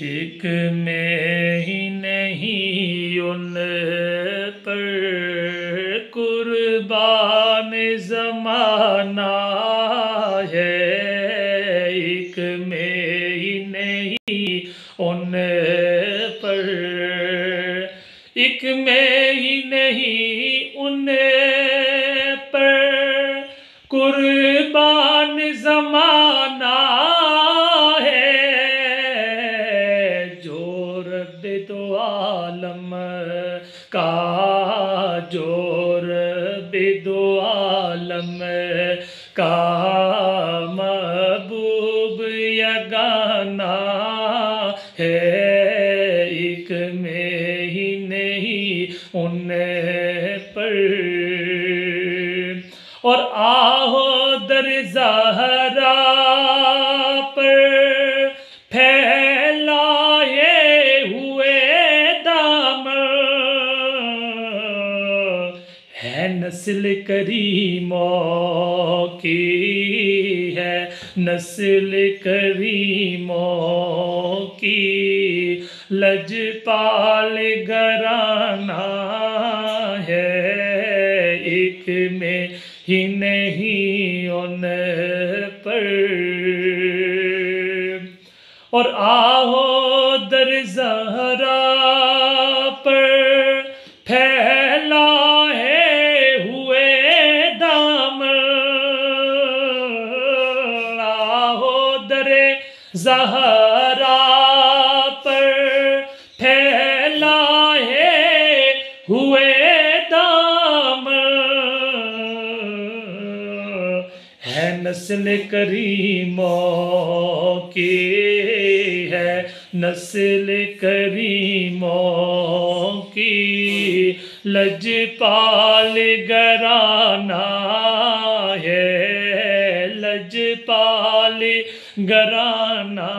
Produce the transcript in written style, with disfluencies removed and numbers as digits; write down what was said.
ایک میں ہی نہیں ان پر قربان زمانہ ہے، ایک میں ہی نہیں ان پر، ایک میں ہی نہیں ان پر قربان زمانہ ہے، جو رب دو عالم کا، جو رب دو عالم کا محبوب یگانہ ہے، ایک میں ہی نہیں ان پر، اور آہو در زہرا پر پھیلائے ہوئے دامن، ہے نسل کریموں کی، ہے نسل کریموں کی لجپال گھرانہ ہے، ایک میں ہی نہیں ان پر، اور آہو در زہرا پر پھیلائے ہوئے دامن، آہو در زہرا پر پھیلائے ہوئے دامن، ہے نسل کریموں کی، ہے نسل کریموں کی لجپال گھرانہ ہے، لجپال گھرانہ